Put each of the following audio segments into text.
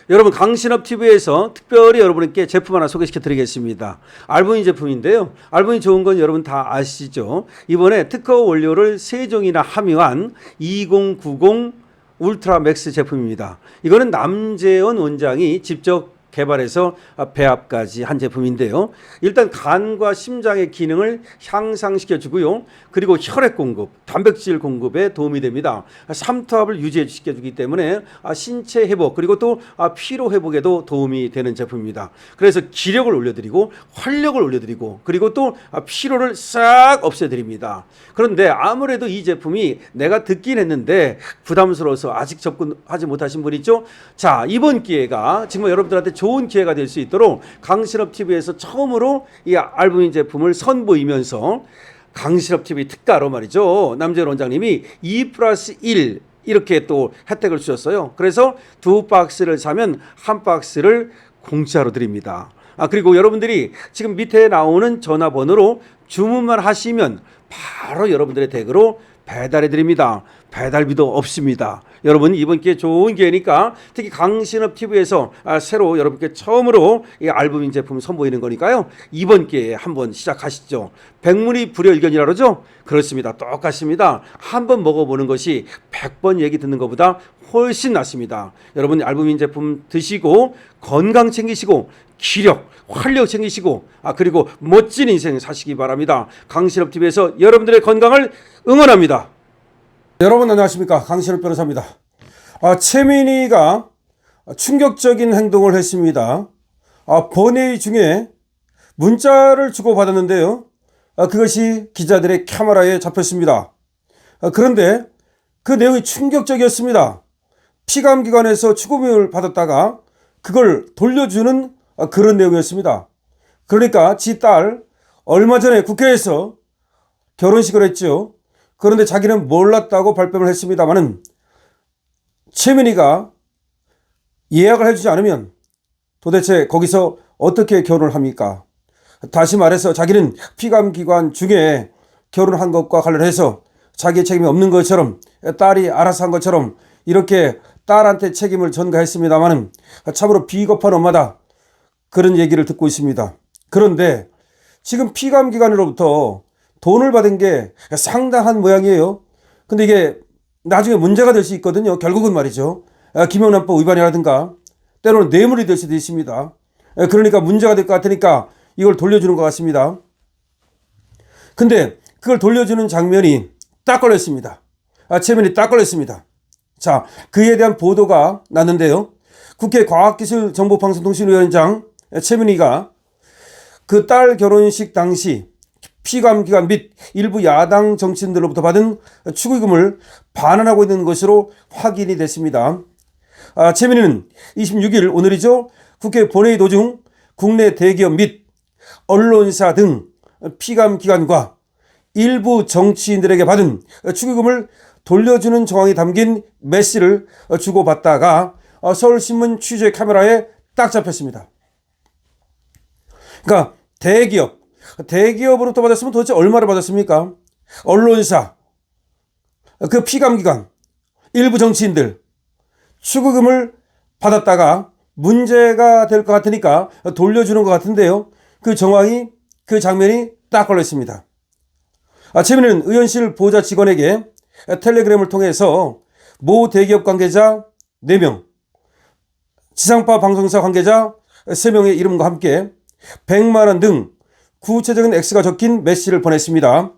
여러분 강신업TV에서 특별히 여러분께 제품 하나 소개시켜 드리겠습니다. 알부인 제품인데요. 알부인 좋은 건 여러분 다 아시죠? 이번에 특허 원료를 3종이나 함유한 2090 울트라 맥스 제품입니다. 이거는 남재원 원장이 직접 개발해서 배합까지 한 제품인데요. 일단 간과 심장의 기능을 향상시켜 주고요. 그리고 혈액 공급, 단백질 공급에 도움이 됩니다. 삼투압을 유지시켜 주기 때문에 신체 회복 그리고 또 피로 회복에도 도움이 되는 제품입니다. 그래서 기력을 올려드리고 활력을 올려드리고 그리고 또 피로를 싹 없애드립니다. 그런데 아무래도 이 제품이 내가 듣긴 했는데 부담스러워서 아직 접근하지 못하신 분 있죠? 자, 이번 기회가 정말 여러분들한테 좋은 기회가 될 수 있도록 강신업TV에서 처음으로 이 알부민 제품을 선보이면서 강신업TV 특가로 말이죠. 남재원 원장님이 2+1 이렇게 또 혜택을 주셨어요. 그래서 2박스를 사면 1박스를 공짜로 드립니다. 그리고 여러분들이 지금 밑에 나오는 전화번호로 주문만 하시면 바로 여러분들의 댁으로 배달해 드립니다. 배달비도 없습니다. 여러분 이번 기회 좋은 기회니까 특히 강신업TV에서 새로 여러분께 처음으로 이 알부민 제품 선보이는 거니까요. 이번 기회에 한번 시작하시죠. 백문이 불여일견이라 그러죠? 그렇습니다. 똑같습니다. 한번 먹어보는 것이 100번 얘기 듣는 것보다 훨씬 낫습니다. 여러분 알부민 제품 드시고 건강 챙기시고 기력, 활력 챙기시고 그리고 멋진 인생 사시기 바랍니다. 강신업TV에서 여러분들의 건강을 응원합니다. 여러분 안녕하십니까? 강신업 변호사입니다. 최민희가 충격적인 행동을 했습니다. 본회의 중에 문자를 주고받았는데요. 그것이 기자들의 카메라에 잡혔습니다. 그런데 그 내용이 충격적이었습니다. 피감기관에서 추구미를 받았다가 그걸 돌려주는 그런 내용이었습니다. 그러니까 지 딸 얼마 전에 국회에서 결혼식을 했죠. 그런데 자기는 몰랐다고 발뺌을 했습니다마는 최민희가 예약을 해주지 않으면 도대체 거기서 어떻게 결혼을 합니까? 다시 말해서 자기는 피감기관 중에 결혼한 것과 관련해서 자기의 책임이 없는 것처럼 딸이 알아서 한 것처럼 이렇게 딸한테 책임을 전가했습니다마는 참으로 비겁한 엄마다 그런 얘기를 듣고 있습니다. 그런데 지금 피감기관으로부터 돈을 받은 게 상당한 모양이에요. 근데 이게 나중에 문제가 될 수 있거든요. 결국은 말이죠. 김영란법 위반이라든가 때로는 뇌물이 될 수도 있습니다. 그러니까 문제가 될 것 같으니까 이걸 돌려주는 것 같습니다. 근데 그걸 돌려주는 장면이 딱 걸렸습니다. 최민희 딱 걸렸습니다. 자, 그에 대한 보도가 났는데요. 국회 과학기술정보방송통신위원장 최민희가 그 딸 결혼식 당시 피감기관 및 일부 야당 정치인들로부터 받은 축의금을 반환하고 있는 것으로 확인이 됐습니다. 최민희는 26일 오늘이죠. 국회 본회의 도중 국내 대기업 및 언론사 등 피감기관과 일부 정치인들에게 받은 축의금을 돌려주는 정황이 담긴 메시를 주고받다가 서울신문 취재 카메라에 딱 잡혔습니다. 그러니까 대기업으로부터 받았으면 도대체 얼마를 받았습니까? 언론사, 그 피감기관, 일부 정치인들 축의금을 받았다가 문제가 될 것 같으니까 돌려주는 것 같은데요. 그 정황이, 그 장면이 딱 걸렸습니다. 최민희는 의원실 보좌 직원에게 텔레그램을 통해서 모 대기업 관계자 4명, 지상파 방송사 관계자 3명의 이름과 함께 100만 원 등 구체적인 액수가 적힌 메시지를 보냈습니다.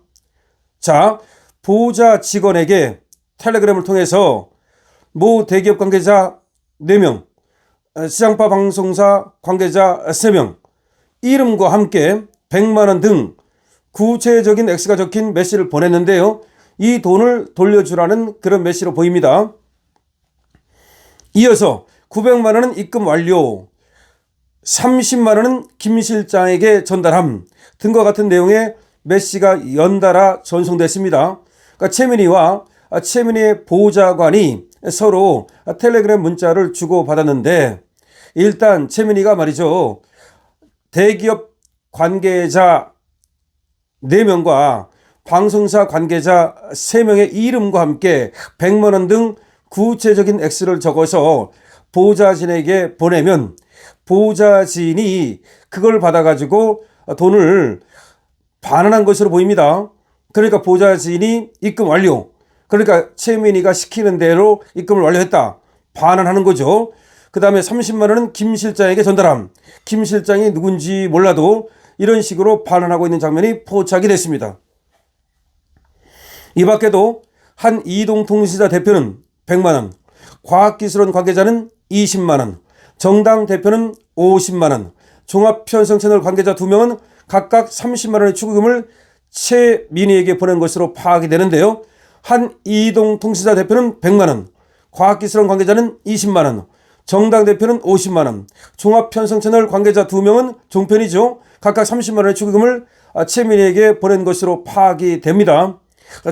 자, 보좌 직원에게 텔레그램을 통해서 모 대기업 관계자 4명, 지상파 방송사 관계자 3명, 이름과 함께 100만 원 등 구체적인 액수가 적힌 메시지를 보냈는데요. 이 돈을 돌려주라는 그런 메시지로 보입니다. 이어서 900만 원은 입금 완료, 30만 원은 김 실장에게 전달함 등과 같은 내용의 메시지가 연달아 전송됐습니다. 그러니까 최민희와 최민희의 보좌관이 서로 텔레그램 문자를 주고받았는데 일단 최민희가 말이죠. 대기업 관계자 4명과 방송사 관계자 3명의 이름과 함께 100만 원 등 구체적인 액수를 적어서 보호자진에게 보내면 보호자진이 그걸 받아가지고 돈을 반환한 것으로 보입니다. 그러니까 보호자진이 입금 완료. 그러니까 최민희가 시키는 대로 입금을 완료했다. 반환하는 거죠. 그 다음에 30만 원은 김 실장에게 전달함. 김 실장이 누군지 몰라도 이런 식으로 반환하고 있는 장면이 포착이 됐습니다. 이 밖에도 한 이동통신사 대표는 100만 원, 과학기술원 관계자는 20만 원, 정당 대표는 50만 원, 종합편성채널 관계자 2명은 각각 30만 원의 축의금을 최민희에게 보낸 것으로 파악이 되는데요. 한 이동통신사 대표는 100만 원, 과학기술원 관계자는 20만 원, 정당 대표는 50만 원, 종합편성채널 관계자 2명은 종편이죠. 각각 30만 원의 축의금을 최민희에게 보낸 것으로 파악이 됩니다.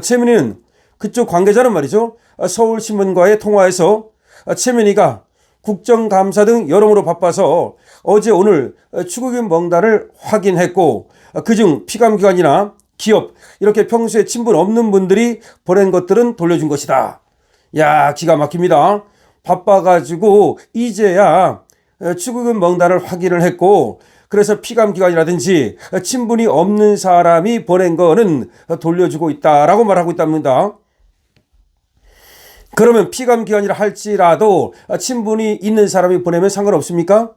최민희는 그쪽 관계자는 말이죠. 서울신문과의 통화에서 최민희가 국정감사 등 여러모로 바빠서 어제 오늘 축의금 명단을 확인했고 그중 피감기관이나 기업 이렇게 평소에 친분 없는 분들이 보낸 것들은 돌려준 것이다. 야, 기가 막힙니다. 바빠가지고 이제야 축의금 명단을 확인을 했고 그래서 피감기관이라든지 친분이 없는 사람이 보낸 거는 돌려주고 있다라고 말하고 있답니다. 그러면 피감기관이라 할지라도 친분이 있는 사람이 보내면 상관없습니까?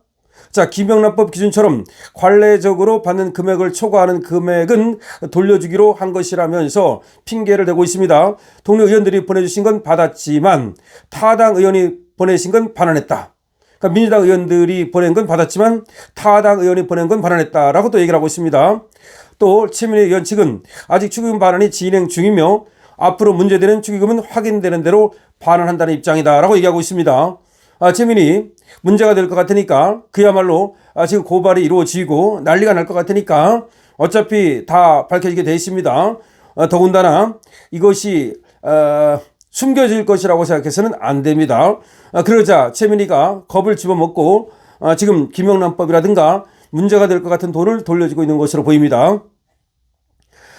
자, 김영란법 기준처럼 관례적으로 받는 금액을 초과하는 금액은 돌려주기로 한 것이라면서 핑계를 대고 있습니다. 동료 의원들이 보내주신 건 받았지만 타당 의원이 보내신 건 반환했다. 그러니까 민주당 의원들이 보낸 건 받았지만 타당 의원이 보낸 건 반환했다라고 또 얘기를 하고 있습니다. 또 최민희 의원 측은 아직 축의금 반환이 진행 중이며 앞으로 문제되는 축의금은 확인되는 대로 반환한다는 입장이다라고 얘기하고 있습니다. 최민희 문제가 될 것 같으니까 그야말로 지금 고발이 이루어지고 난리가 날 것 같으니까 어차피 다 밝혀지게 돼 있습니다. 더군다나 이것이 숨겨질 것이라고 생각해서는 안 됩니다. 그러자 최민희가 겁을 집어먹고 지금 김영란법이라든가 문제가 될 것 같은 돈을 돌려주고 있는 것으로 보입니다.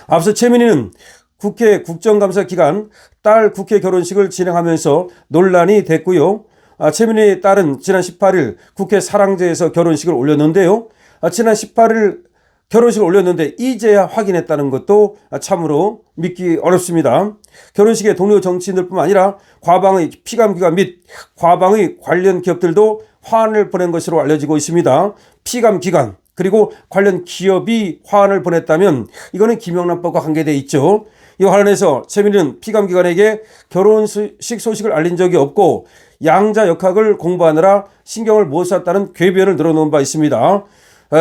앞서 최민희는 국회 국정감사 기간 딸 국회 결혼식을 진행하면서 논란이 됐고요. 최민희의 딸은 지난 18일 국회 사랑제에서 결혼식을 올렸는데요. 지난 18일 결혼식을 올렸는데 이제야 확인했다는 것도 참으로 믿기 어렵습니다. 결혼식에 동료 정치인들뿐만 아니라 과방의 피감기관 및 과방의 관련 기업들도 화환을 보낸 것으로 알려지고 있습니다. 피감기관 그리고 관련 기업이 화환을 보냈다면 이거는 김영란법과 관계되어 있죠. 이와 관련해서 최민희는 피감기관에게 결혼식 소식을 알린 적이 없고 양자 역학을 공부하느라 신경을 못 썼다는 궤변을 늘어놓은 바 있습니다.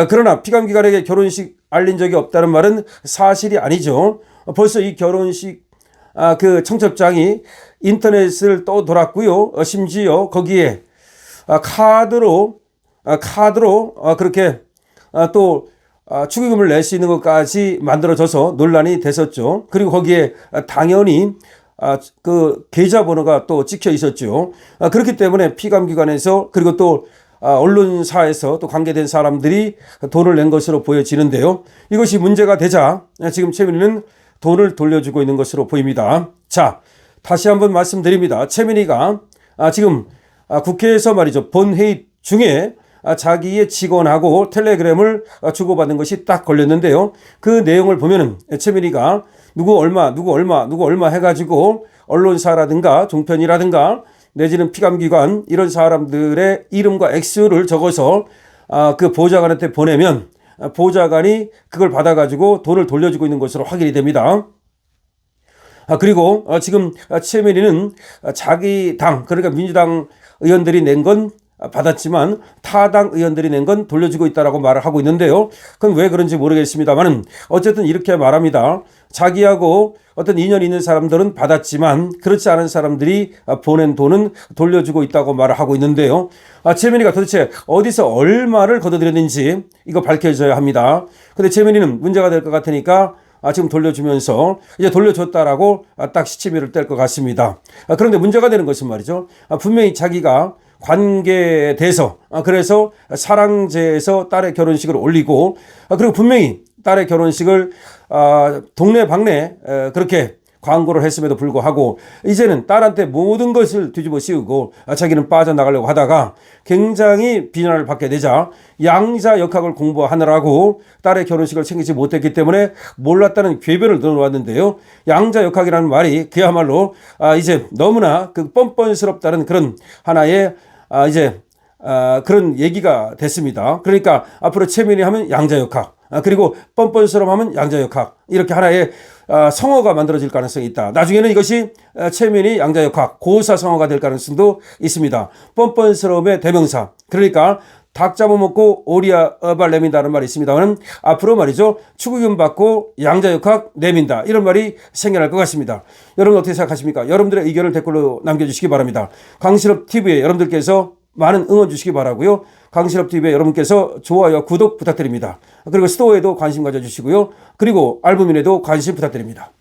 그러나 피감기관에게 결혼식 알린 적이 없다는 말은 사실이 아니죠. 벌써 이 결혼식 그 청첩장이 인터넷을 또 돌았고요. 심지어 거기에 카드로 그렇게 또 축의금을 낼 수 있는 것까지 만들어져서 논란이 됐었죠. 그리고 거기에 당연히 그 계좌번호가 또 찍혀 있었죠. 그렇기 때문에 피감기관에서 그리고 또 언론사에서 또 관계된 사람들이 돈을 낸 것으로 보여지는데요. 이것이 문제가 되자 지금 최민희는 돈을 돌려주고 있는 것으로 보입니다. 자, 다시 한번 말씀드립니다. 최민희가 지금 국회에서 말이죠. 본회의 중에 자기의 직원하고 텔레그램을 주고받은 것이 딱 걸렸는데요. 그 내용을 보면은 최민희가 누구 얼마 해가지고 언론사라든가 종편이라든가 내지는 피감기관 이런 사람들의 이름과 액수를 적어서 그 보좌관한테 보내면 보좌관이 그걸 받아가지고 돈을 돌려주고 있는 것으로 확인이 됩니다. 그리고 지금 최민희는 자기 당 그러니까 민주당 의원들이 낸 건 받았지만 타당 의원들이 낸 건 돌려주고 있다라고 말을 하고 있는데요. 그건 왜 그런지 모르겠습니다만 어쨌든 이렇게 말합니다. 자기하고 어떤 인연이 있는 사람들은 받았지만 그렇지 않은 사람들이 보낸 돈은 돌려주고 있다고 말을 하고 있는데요. 최민희가 도대체 어디서 얼마를 걷어들였는지 이거 밝혀져야 합니다. 근데 최민희는 문제가 될 것 같으니까 지금 돌려주면서 이제 돌려줬다라고 딱 시치미를 뗄 것 같습니다. 그런데 문제가 되는 것은 말이죠. 분명히 자기가 관계돼서 그래서 사랑제에서 딸의 결혼식을 올리고 그리고 분명히 딸의 결혼식을 동네 방네 그렇게 광고를 했음에도 불구하고 이제는 딸한테 모든 것을 뒤집어 씌우고 자기는 빠져나가려고 하다가 굉장히 비난을 받게 되자 양자 역학을 공부하느라고 딸의 결혼식을 챙기지 못했기 때문에 몰랐다는 궤변을 넣어놓았는데요. 양자 역학이라는 말이 그야말로 이제 너무나 그 뻔뻔스럽다는 그런 하나의 그런 얘기가 됐습니다. 그러니까 앞으로 최면이 하면 양자역학, 그리고 뻔뻔스러움 하면 양자역학, 이렇게 하나의 성어가 만들어질 가능성이 있다. 나중에는 이것이 최면이 양자역학, 고사성어가 될 가능성도 있습니다. 뻔뻔스러움의 대명사, 그러니까 닭 잡아먹고 오리알 내민다는 말이 있습니다만 앞으로 말이죠, 축의금 받고 양자역학 내민다, 이런 말이 생겨날 것 같습니다. 여러분 어떻게 생각하십니까? 여러분들의 의견을 댓글로 남겨주시기 바랍니다. 강신업TV에 여러분들께서 많은 응원 주시기 바라고요. 강신업TV에 여러분께서 좋아요, 구독 부탁드립니다. 그리고 스토어에도 관심 가져주시고요. 그리고 알부민에도 관심 부탁드립니다.